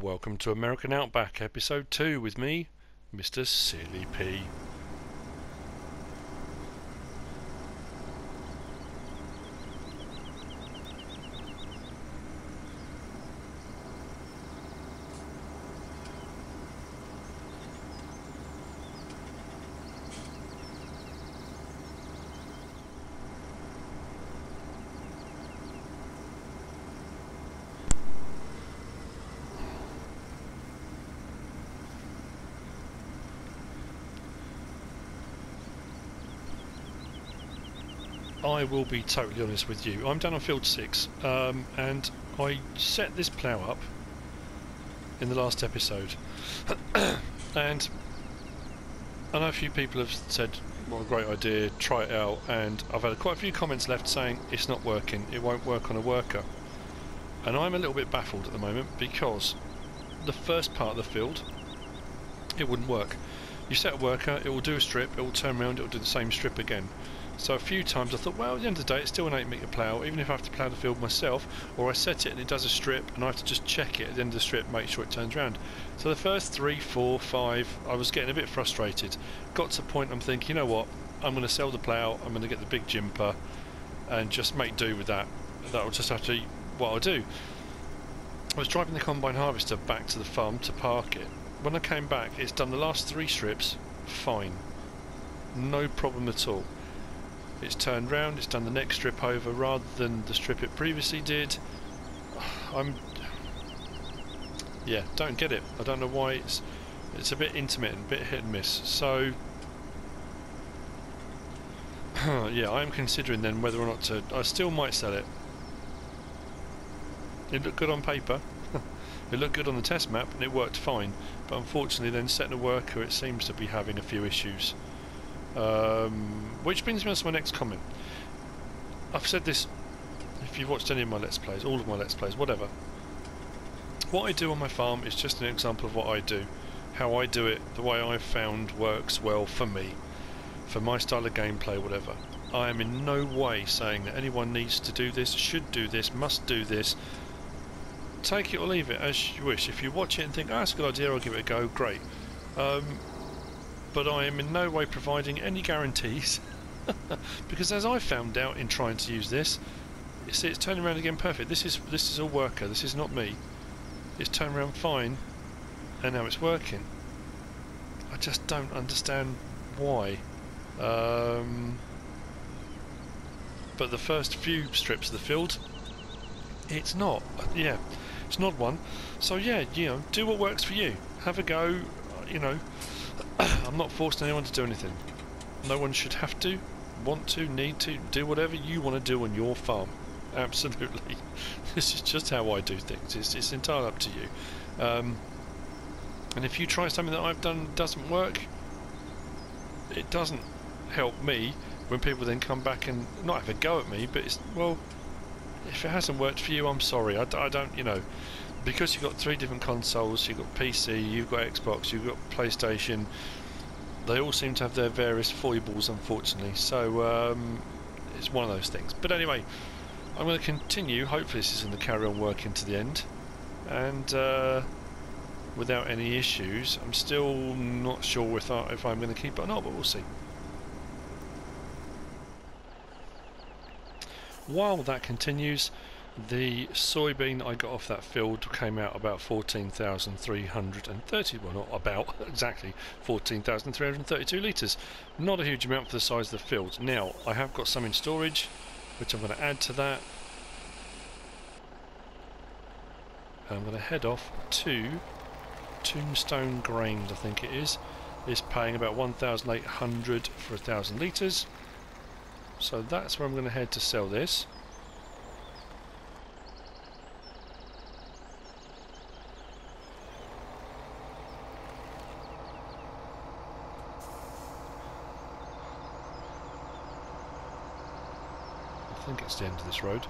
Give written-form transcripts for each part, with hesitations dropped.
Welcome to American Outback, episode 2 with me, MrSealyp. I will be totally honest with you. I'm down on field 6 and I set this plough up in the last episode and I know a few people have said what a great idea, try it out, and I've had quite a few comments left saying it's not working, it won't work on a worker, and I'm a little bit baffled at the moment because the first part of the field it wouldn't work. You set a worker, it will do a strip, it will turn around, it will do the same strip again. So a few times I thought, well, at the end of the day it's still an 8-metre plough, even if I have to plough the field myself, or I set it and it does a strip and I have to just check it at the end of the strip, make sure it turns around. So the first 3, 4, 5 I was getting a bit frustrated. Got to the point I'm thinking, you know what, I'm going to sell the plough, I'm going to get the big jumper and just make do with that. That'll just have to be what I'll do. I was driving the combine harvester back to the farm to park it. When I came back it's done the last 3 strips fine, no problem at all. It's turned round, it's done the next strip over rather than the strip it previously did. Yeah, don't get it. I don't know why it's a bit intermittent, a bit hit and miss. So yeah, I'm considering then whether or not to. I still might sell it. It looked good on paper. It looked good on the test map and it worked fine, but unfortunately then setting a worker it seems to be having a few issues. Which brings me on to my next comment. I've said this, if you've watched any of my Let's Plays, all of my Let's Plays, whatever. What I do on my farm is just an example of what I do. How I do it, the way I've found works well for me. For my style of gameplay, whatever. I am in no way saying that anyone needs to do this, should do this, must do this. Take it or leave it as you wish. If you watch it and think, oh, that's a good idea, I'll give it a go, great. But I am in no way providing any guarantees because as I found out in trying to use this, you see it's turning around again perfect. This is a worker, this is not me. It's turned around fine and now it's working. I just don't understand why. But the first few strips of the field, it's not. Yeah, it's not one. So yeah, you know, do what works for you. Have a go, you know. I'm not forcing anyone to do anything. No one should have to, want to, need to, do whatever you want to do on your farm. Absolutely. This is just how I do things. It's entirely up to you. And if you try something that I've done doesn't work, it doesn't help me when people then come back and not have a go at me, but it's, well, if it hasn't worked for you, I'm sorry. I don't, you know, because you've got 3 different consoles, you've got PC, you've got Xbox, you've got PlayStation, they all seem to have their various foibles, unfortunately, so it's one of those things. But anyway, I'm going to continue, hopefully this is going to carry on working to the end, and without any issues. I'm still not sure if I'm going to keep it or not, but we'll see. While that continues, the soybean I got off that field came out about 14,330, well not about, exactly 14,332 litres. Not a huge amount for the size of the field. Now, I have got some in storage, which I'm going to add to that. I'm going to head off to Tombstone Grains, I think it is. It's paying about 1,800 for 1,000 litres. So that's where I'm going to head to sell this. I think it's the end of this road.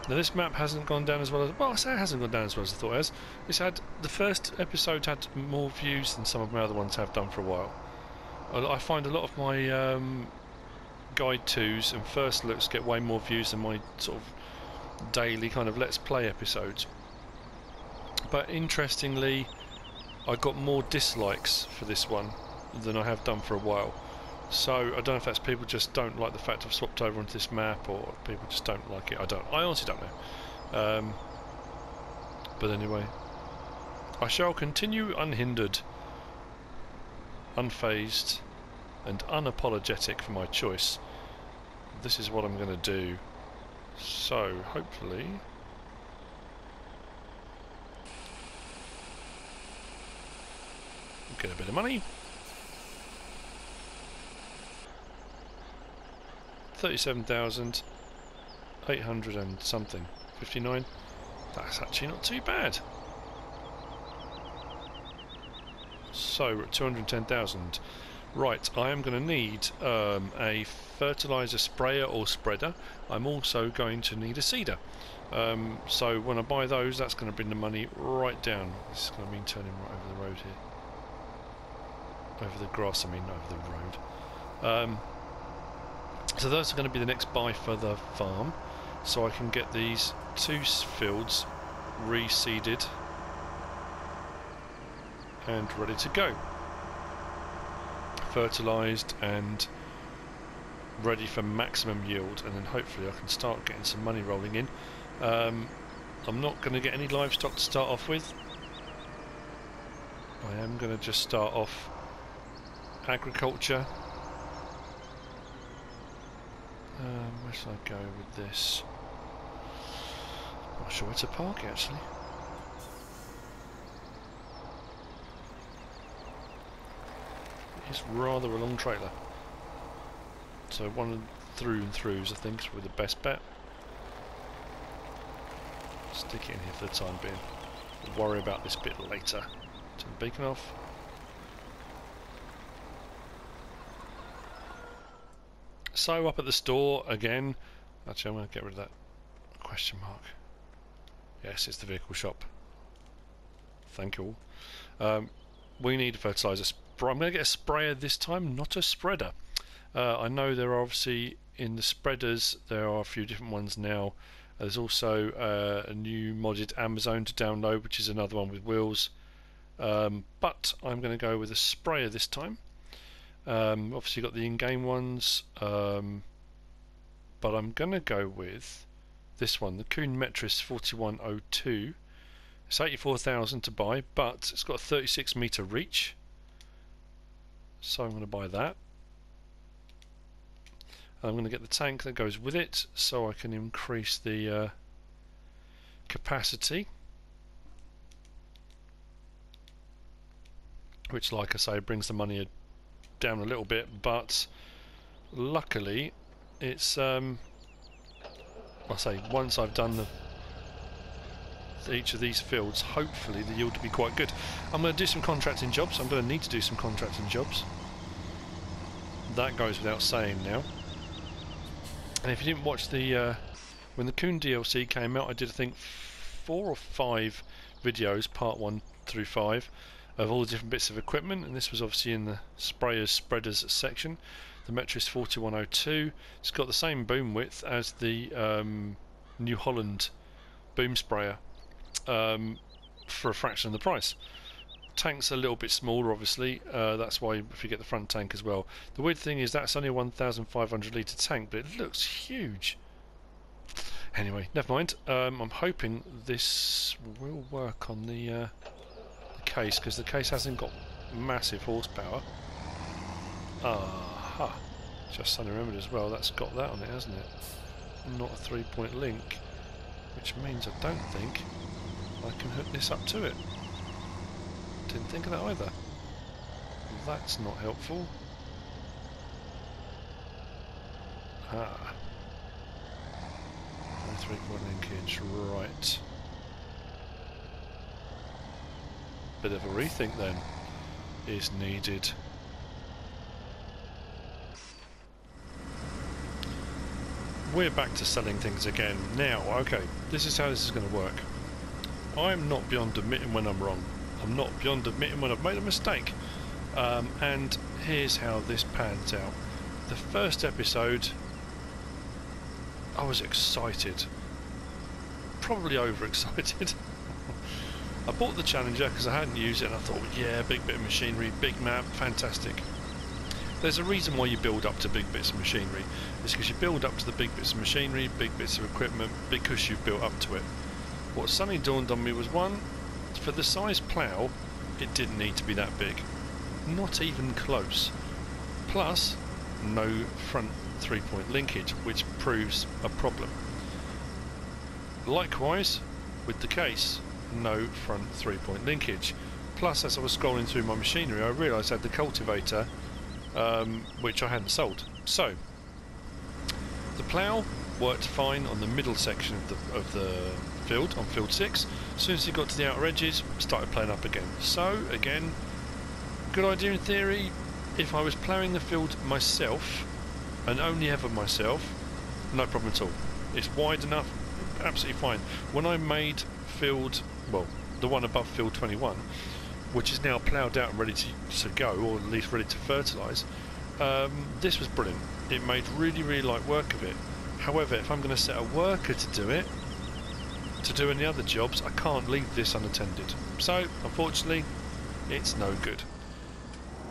Now this map hasn't gone down as well as, well, I say it hasn't gone down as well as I thought it has. It's had, the first episode had more views than some of my other ones have done for a while. I find a lot of my Guide 2s and first looks get way more views than my sort of daily kind of Let's Play episodes. But interestingly, I got more dislikes for this one than I have done for a while. So I don't know if that's people just don't like the fact I've swapped over onto this map, or people just don't like it. I honestly don't know. But anyway, I shall continue unhindered, unfazed, and unapologetic for my choice. This is what I'm going to do. So hopefully, get a bit of money. 37,800 and something. 59. That's actually not too bad. So we're at 210,000. Right, I am going to need a fertilizer sprayer or spreader. I'm also going to need a seeder. So when I buy those, that's going to bring the money right down. This is going to mean turning right over the road here. Over the grass, I mean, not over the road. So those are going to be the next buy for the farm, so I can get these 2 fields reseeded and ready to go, fertilised and ready for maximum yield, and then hopefully I can start getting some money rolling in. I'm not going to get any livestock to start off with. I am going to just start off agriculture. Where should I go with this? Not sure where to park actually. It's rather a long trailer. So one through and throughs I think is probably the best bet. Stick it in here for the time being. We'll worry about this bit later. Turn the beacon off. So up at the store again, actually I'm going to get rid of that question mark. Yes, it's the vehicle shop. Thank you all. We need a fertiliser. I'm going to get a sprayer this time, not a spreader. I know there are obviously in the spreaders, there are a few different ones now. There's also a new modded Amazon to download, which is another one with wheels. But I'm going to go with a sprayer this time. Obviously got the in-game ones, but I'm going to go with this one, the Kuhn Metris 4102. It's 84,000 to buy, but it's got a 36 metre reach, so I'm going to buy that. I'm going to get the tank that goes with it, so I can increase the capacity, which, like I say, brings the money down a little bit, but luckily it's I say once I've done each of these fields, hopefully the yield will be quite good. I'm going to do some contracting jobs. I'm going to need to do some contracting jobs. That goes without saying now. And if you didn't watch the when the Kuhn DLC came out, I did I think 4 or 5 videos, part 1 through 5, of all the different bits of equipment, and this was obviously in the sprayers spreaders section. The Metris 4102, it's got the same boom width as the New Holland boom sprayer, for a fraction of the price. Tank's a little bit smaller obviously, that's why if you get the front tank as well. The weird thing is that's only a 1,500 litre tank, but it looks huge. Anyway, never mind. I'm hoping this will work on the case, because the case hasn't got massive horsepower. Aha! Just suddenly remembered as well, that's got that on it, hasn't it? Not a 3-point link, which means I don't think I can hook this up to it. Didn't think of that either. That's not helpful. Ah. 3-point linkage, right. Bit of a rethink then is needed. We're back to selling things again. Now, okay, this is how this is going to work. I'm not beyond admitting when I'm wrong. I'm not beyond admitting when I've made a mistake. And here's how this pans out. the first episode I was excited, probably overexcited. I bought the Challenger because I hadn't used it and I thought, yeah, big bit of machinery, big map, fantastic. There's a reason why you build up to big bits of machinery. It's because you build up to the big bits of machinery, big bits of equipment, because you've built up to it. What suddenly dawned on me was, one, for the size plough, it didn't need to be that big. Not even close. Plus, no front 3-point linkage, which proves a problem. Likewise, with the case, no front 3-point linkage. Plus, as I was scrolling through my machinery, I realised I had the cultivator, which I hadn't sold. So, the plough worked fine on the middle section of the field, on field 6. As soon as it got to the outer edges, started playing up again. So, again, good idea in theory. If I was ploughing the field myself, and only ever myself, no problem at all. It's wide enough, absolutely fine. When I made field, well, the one above field 21, which is now ploughed out and ready to go, or at least ready to fertilise, this was brilliant. It made really, really light work of it. However, if I'm going to set a worker to do it, to do any other jobs, I can't leave this unattended. So, unfortunately, it's no good.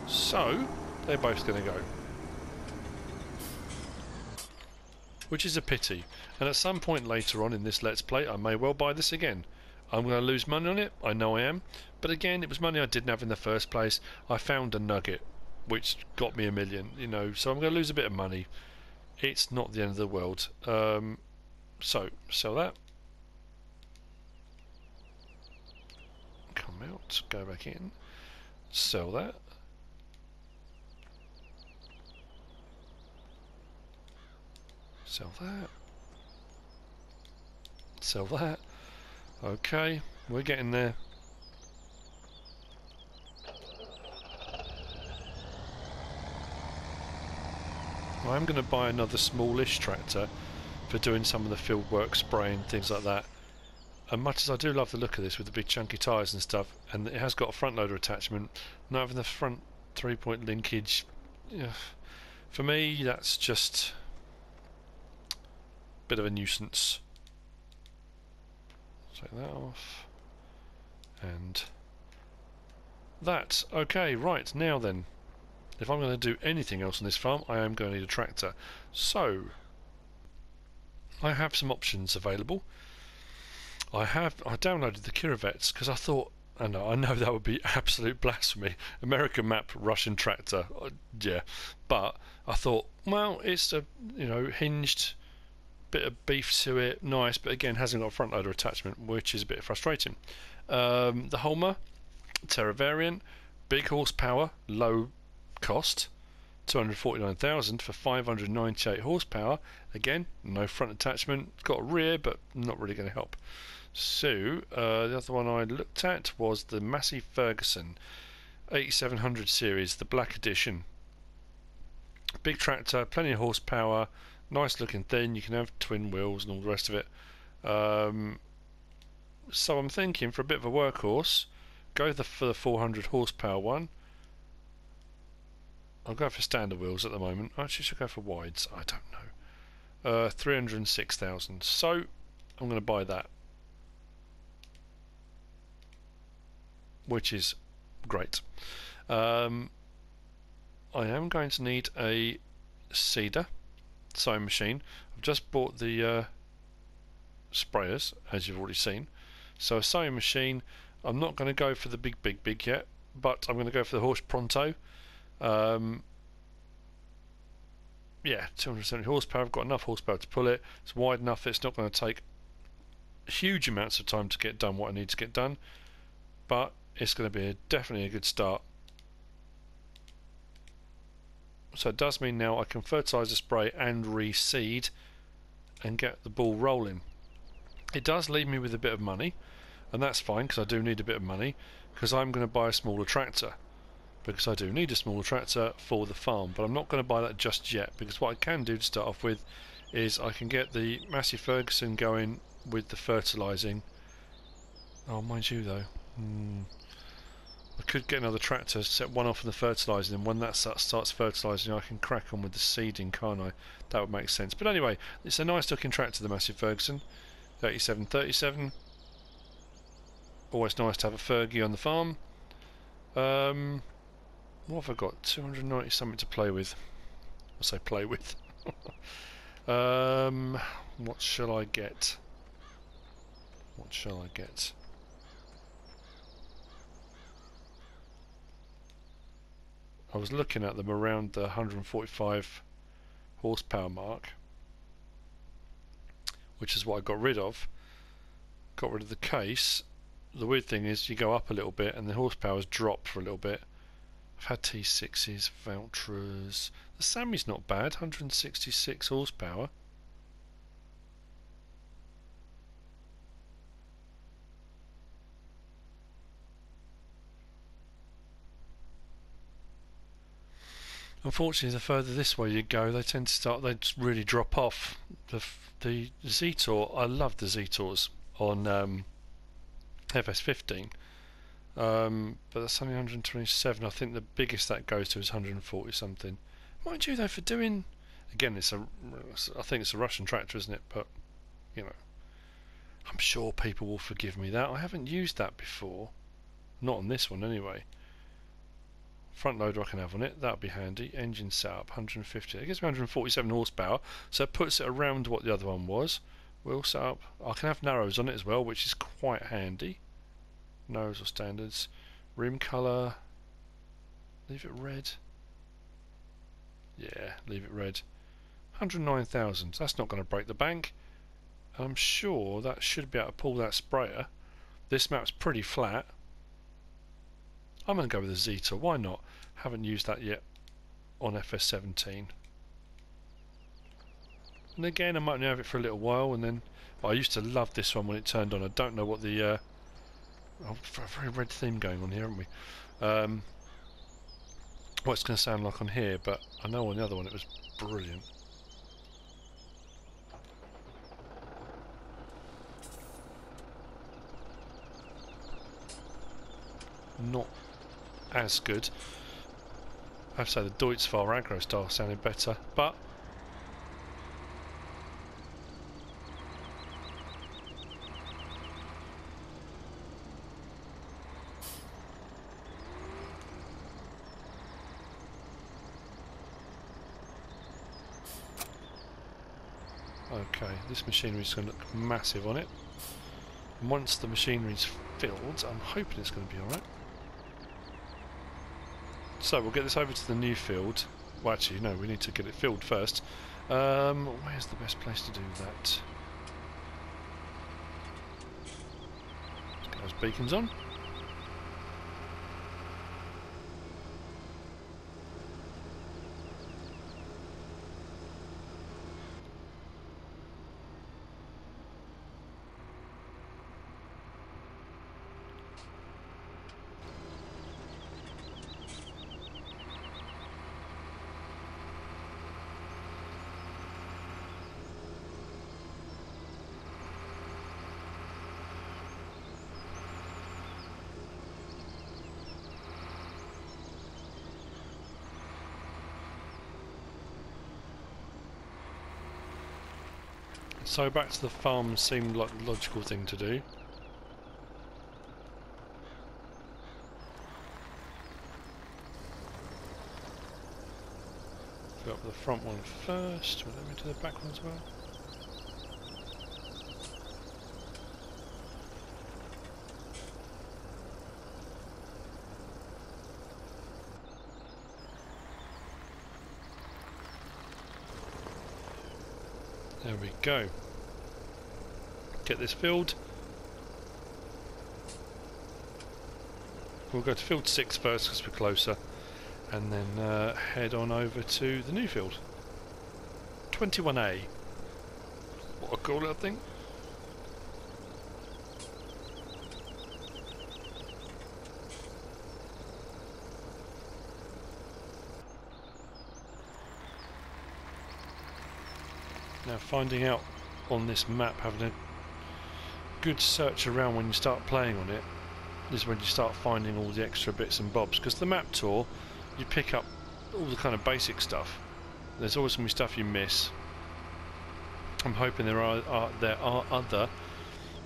So, they're both going to go. Which is a pity. And at some point later on in this Let's Play, I may well buy this again. I'm going to lose money on it, I know I am. But again, it was money I didn't have in the first place. I found a nugget, which got me $1 million, you know, so I'm going to lose a bit of money. It's not the end of the world. So, sell that. Come out, go back in. Sell that. Sell that. Sell that. Okay, we're getting there. I'm going to buy another smallish tractor for doing some of the field work, spraying, things like that. And much as I do love the look of this with the big chunky tyres and stuff, and it has got a front loader attachment, not having the front 3-point linkage, yeah, for me that's just a bit of a nuisance. Take that off. And that. Okay, right, now then. If I'm going to do anything else on this farm, I am going to need a tractor. So, I have some options available. I downloaded the Kirovets because I thought, I know that would be absolute blasphemy. American map, Russian tractor, yeah. But I thought, well, it's a hinged bit of beef to it, nice, but again hasn't got a front loader attachment, which is a bit frustrating. The Holmer, Terra variant, big horsepower, low cost, 249,000 for 598 horsepower. Again, no front attachment. It's got a rear, but not really going to help. So the other one I looked at was the Massey Ferguson 8700 series, the black edition. Big tractor, plenty of horsepower, nice looking thing. You can have twin wheels and all the rest of it. So I'm thinking for a bit of a workhorse, go for the 400 horsepower one. I'll go for standard wheels at the moment. Actually, should go for wides. I don't know. 306,000. So I'm going to buy that, which is great. I am going to need a seeder sowing machine. I've just bought the sprayers, as you've already seen. So a sowing machine. I'm not going to go for the big yet, but I'm going to go for the HORSH Pronto. Yeah, 270 horsepower. I've got enough horsepower to pull it. It's wide enough. It's not going to take huge amounts of time to get done what I need to get done, but it's going to be definitely a good start. So it does mean now I can fertiliser, spray and reseed and get the ball rolling. It does leave me with a bit of money, and that's fine because I do need a bit of money, because I'm going to buy a smaller tractor, because I do need a smaller tractor for the farm. But I'm not going to buy that just yet, because what I can do to start off with is I can get the Massey Ferguson going with the fertilising. Oh, mind you though, I could get another tractor, set one off in the fertilising, and when that starts fertilising I can crack on with the seeding, can't I? That would make sense. But anyway, it's a nice looking tractor, the Massey Ferguson 8737. Always nice to have a Fergie on the farm. What have I got? 290 something to play with. I say play with. What shall I get? What shall I get? I was looking at them around the 145 horsepower mark, which is what I got rid of. Got rid of the case. The weird thing is you go up a little bit and the horsepower's dropped for a little bit. I've had T6s, Valtras. The Sammy's not bad, 166 horsepower. Unfortunately, the further this way you go, they tend to start. They just really drop off. The Zetor, I love the Zetors on FS15, but that's only 127. I think the biggest that goes to is 140 something. Mind you, though, for doing, again, I think it's a Russian tractor, isn't it? But you know, I'm sure people will forgive me that. I haven't used that before, not on this one anyway. Front loader I can have on it, that would be handy. Engine setup 150, it gives me 147 horsepower, so it puts it around what the other one was. Wheel setup, I can have narrows on it as well, which is quite handy. Narrows or standards. Rim colour, leave it red. Yeah, leave it red. 109,000, that's not going to break the bank. I'm sure that should be able to pull that sprayer. This map's pretty flat. I'm going to go with a Zetor, why not? Haven't used that yet on FS17. And again, I might only have it for a little while, and then I used to love this one when it turned on. I don't know what the oh, a very red theme going on here, haven't we? What it's going to sound like on here, but I know on the other one it was brilliant. Not as good. I have to say the Deutz-Fahr aggro style sounded better, but okay, this machinery is going to look massive on it. And once the machinery's filled, I'm hoping it's going to be alright. So we'll get this over to the new field. Well, actually, no, we need to get it filled first. Where's the best place to do that? Let's get those beacons on. So back to the farm seemed like the logical thing to do. Fill up the front one first, will let me do the back one as well. There we go. Get this filled. We'll go to field 6 first because we're closer, and then head on over to the new field. 21A. What a cool little thing. Now finding out on this map, having a good search around when you start playing on it, is when you start finding all the extra bits and bobs, because the map tour, you pick up all the kind of basic stuff. There's always going to be stuff you miss. I'm hoping there are other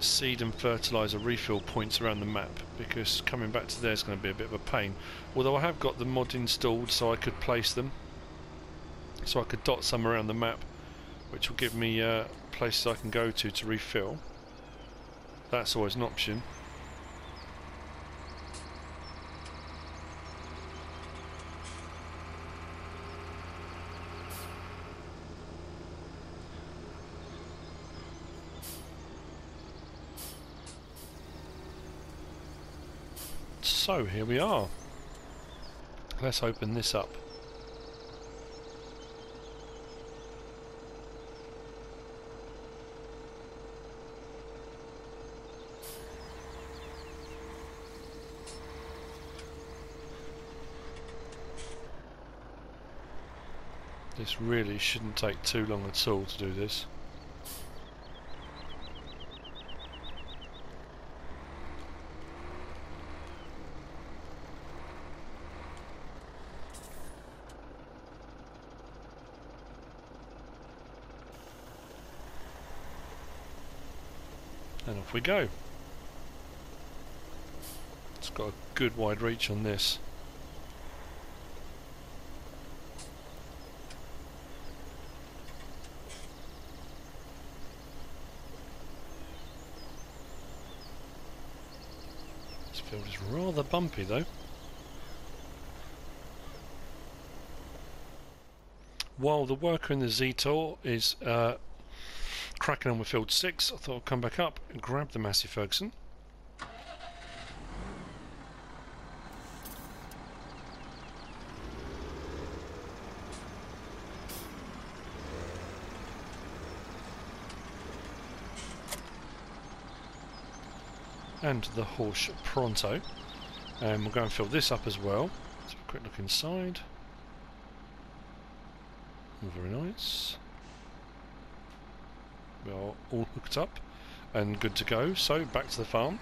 seed and fertilizer refill points around the map, because coming back to there is going to be a bit of a pain. Although I have got the mod installed so I could place them, so I could dot some around the map, which will give me places I can go to refill. That's always an option. So here we are. Let's open this up. This really shouldn't take too long at all to do this. And off we go. It's got a good wide reach on this. This field is rather bumpy though. While the worker in the Zetor is cracking on with field 6, I thought I'd come back up and grab the Massey Ferguson. And the HORSH Pronto. And we'll go and fill this up as well. Let's have a quick look inside. Very nice. We are all hooked up and good to go, so back to the farm.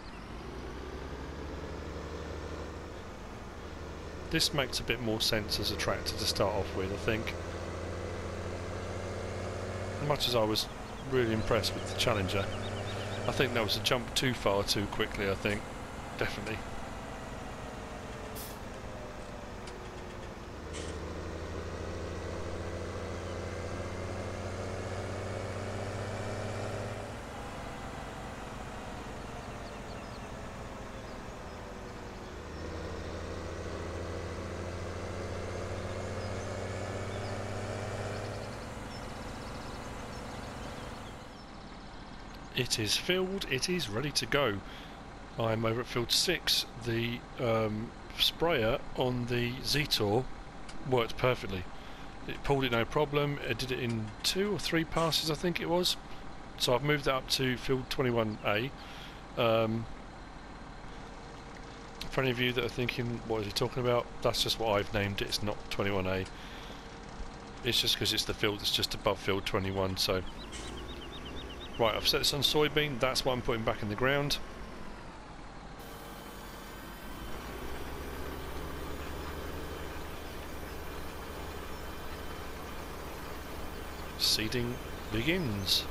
This makes a bit more sense as a tractor to start off with, I think. As much as I was really impressed with the Challenger, I think that was a jump too far too quickly, I think. Definitely. It is filled, it is ready to go. I'm over at field 6. The sprayer on the Zetor worked perfectly. It pulled it no problem. It did it in 2 or 3 passes, I think it was. So I've moved that up to field 21A. For any of you that are thinking, what is he talking about? That's just what I've named it. It's not 21A. It's just because it's the field that's just above field 21. So. Right, I've set this on soybean, that's what I'm putting back in the ground. Seeding begins.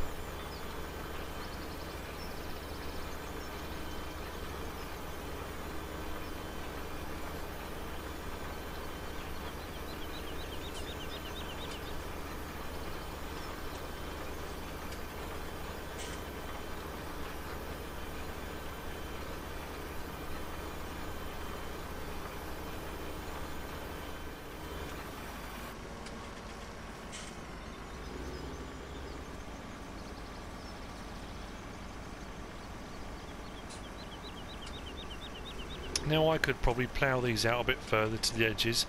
Now I could probably plough these out a bit further to the edges,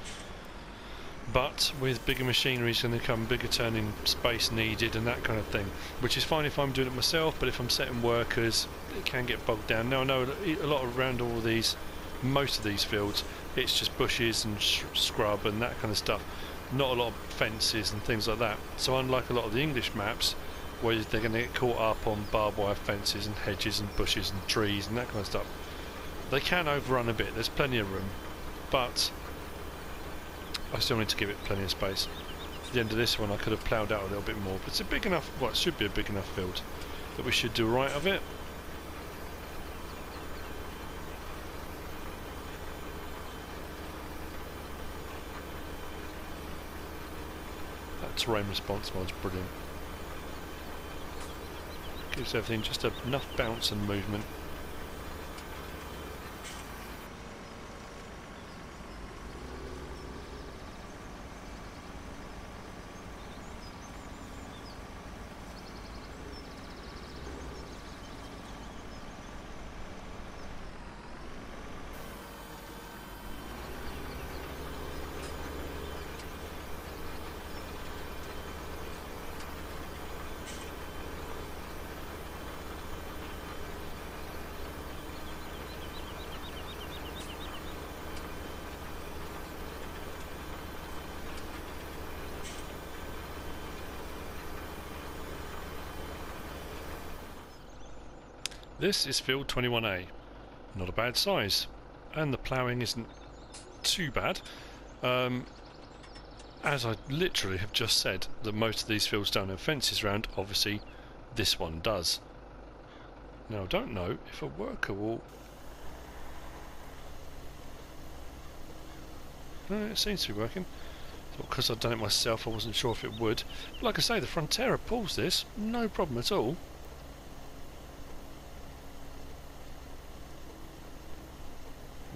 but with bigger machinery is going to come bigger turning space needed and that kind of thing, which is fine if I'm doing it myself, but if I'm setting workers it can get bogged down. Now I know a lot around all of these, most of these fields, it's just bushes and scrub and that kind of stuff, not a lot of fences and things like that. So unlike a lot of the English maps where they're going to get caught up on barbed wire fences and hedges and bushes and trees and that kind of stuff, They can overrun a bit, there's plenty of room, but I still need to give it plenty of space. At the end of this one I could have ploughed out a little bit more, but it's a big enough, well, it should be a big enough field that we should do right of it. That terrain response mod's brilliant. Gives everything just enough bounce and movement. This is field 21A, not a bad size, and the ploughing isn't too bad. As I literally have just said, that most of these fields don't have fences round, obviously this one does. Now I don't know if a worker will... No, it seems to be working. Because I've done it myself I wasn't sure if it would. But like I say, the Forterra pulls this, no problem at all.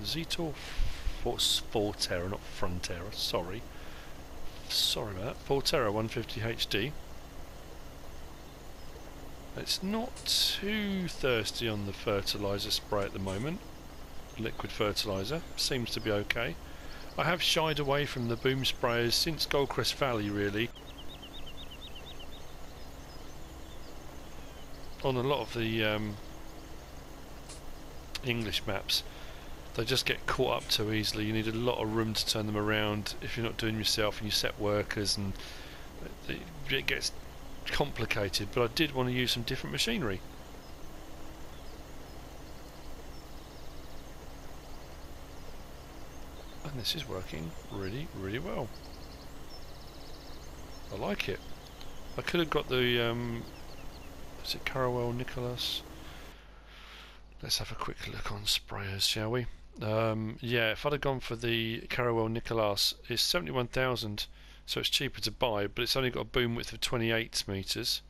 Zetor Forterra, not Forterra, sorry. Sorry about that. Forterra 150 HD. It's not too thirsty on the fertiliser spray at the moment. Liquid fertiliser. Seems to be okay. I have shied away from the boom sprayers since Goldcrest Valley, really. On a lot of the English maps, they just get caught up too easily. You need a lot of room to turn them around if you're not doing yourself and you set workers, and it gets complicated. But I did want to use some different machinery. And this is working really, really well. I like it. I could have got the is it Carawell Nicholas? Let's have a quick look on sprayers, shall we? Yeah, if I'd have gone for the Carawell Nicholas, it's 71,000, so it's cheaper to buy, but it's only got a boom width of 28 metres.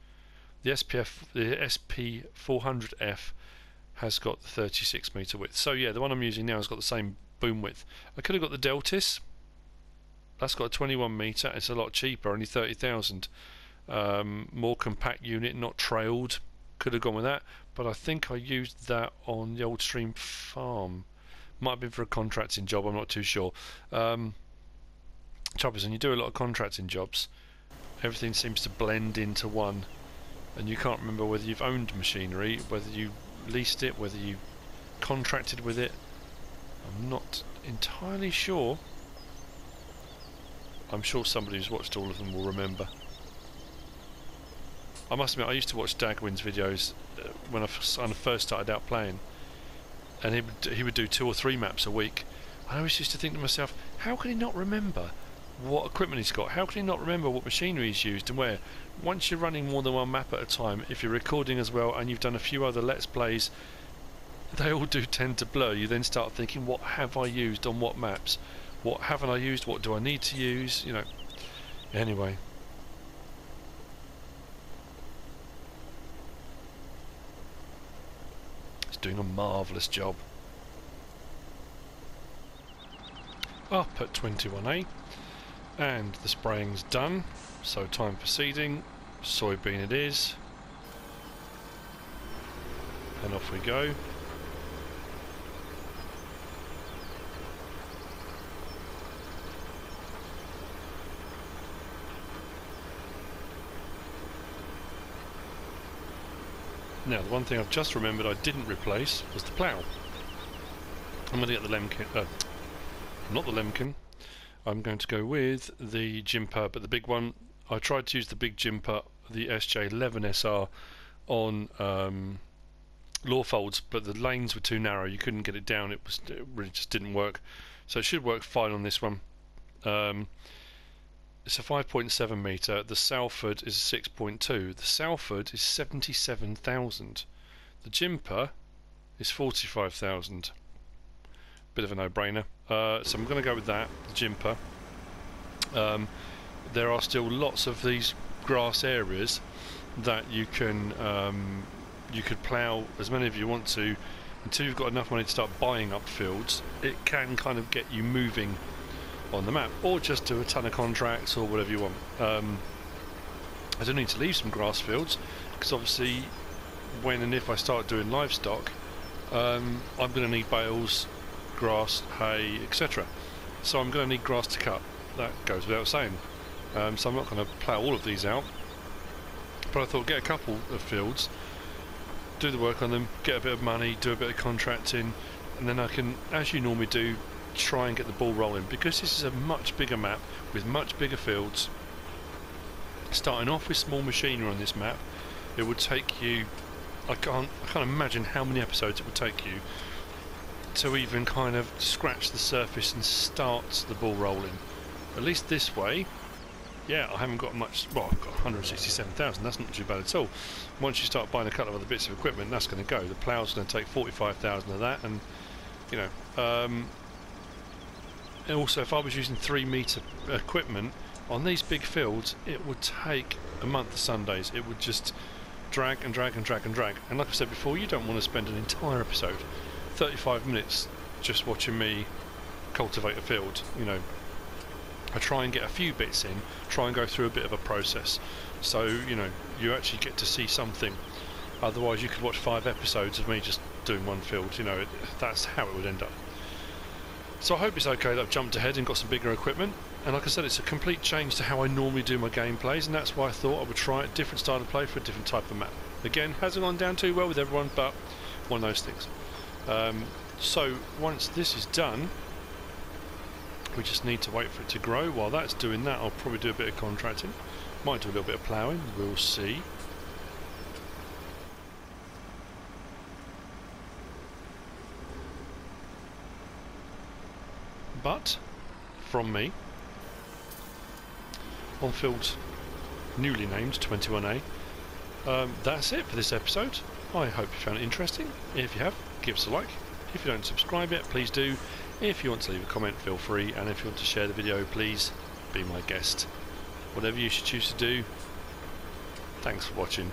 The SP400F has got the 36 metre width. So yeah, the one I'm using now has got the same boom width. I could have got the Deltis. That's got a 21 metre. It's a lot cheaper, only 30,000. More compact unit, not trailed. Could have gone with that, but I think I used that on the Old Stream farm. Might have been for a contracting job, I'm not too sure. Trouble is, when you do a lot of contracting jobs, everything seems to blend into one, and you can't remember whether you've owned machinery, whether you leased it, whether you contracted with it. I'm not entirely sure. I'm sure somebody who's watched all of them will remember. I must admit, I used to watch Dagwin's videos when I first started out playing, and he would do 2 or 3 maps a week. I always used to think to myself, how can he not remember what equipment he's got? How can he not remember what machinery he's used and where? Once you're running more than one map at a time, if you're recording as well and you've done a few other Let's Plays, they all do tend to blur. You then start thinking, what have I used on what maps? What haven't I used? What do I need to use? You know. Anyway. Doing a marvellous job. Up at 21A, and the spraying's done, so time for seeding. Soybean it is, and off we go. Now, the one thing I've just remembered I didn't replace was the plough. I'm going to get the Lemken, not the Lemken. I'm going to go with the Jimper, but the big one. I tried to use the big Jimper, the SJ11SR, on law folds, but the lanes were too narrow. You couldn't get it down. It really just didn't work. So it should work fine on this one. It's a 5.7 metre. The Salford is a 6.2. The Salford is 77,000. The Jimper is 45,000. Bit of a no-brainer. So I'm going to go with that, the Jimper. There are still lots of these grass areas that you can you could plough as many of you want to until you've got enough money to start buying up fields. It can kind of get you moving on the map, or just do a ton of contracts or whatever you want. I do need to leave some grass fields because obviously when and if I start doing livestock, I'm going to need bales, grass, hay, etc. So I'm going to need grass to cut. That goes without saying. So I'm not going to plough all of these out, but I thought get a couple of fields, do the work on them, get a bit of money, do a bit of contracting, and then I can, as you normally do, try and get the ball rolling, because this is a much bigger map with much bigger fields. Starting off with small machinery on this map, it would take you, I can't imagine how many episodes it would take you to even kind of scratch the surface and start the ball rolling. At least this way, yeah, I haven't got much. Well, I've got 167,000. That's not too bad at all. Once you start buying a couple of other bits of equipment, that's going to go. The plough's going to take 45,000 of that, and you know. And also, if I was using 3-metre equipment on these big fields, it would take a month of Sundays. It would just drag and drag and drag and drag. And like I said before, you don't want to spend an entire episode, 35 minutes, just watching me cultivate a field. You know, I try and get a few bits in, try and go through a bit of a process, so you know you actually get to see something. Otherwise, you could watch 5 episodes of me just doing one field. You know, that's how it would end up. So I hope it's okay that I've jumped ahead and got some bigger equipment, and like I said, it's a complete change to how I normally do my gameplays, and that's why I thought I would try a different style of play for a different type of map. Again, hasn't gone down too well with everyone, but one of those things. So once this is done, we just need to wait for it to grow. While that's doing that, I'll probably do a bit of contracting, might do a little bit of ploughing, we'll see. But from me, on field newly named 21A, that's it for this episode. I hope you found it interesting. If you have, give us a like. If you don't subscribe yet, please do. If you want to leave a comment, feel free, and if you want to share the video, please be my guest. Whatever you should choose to do, thanks for watching.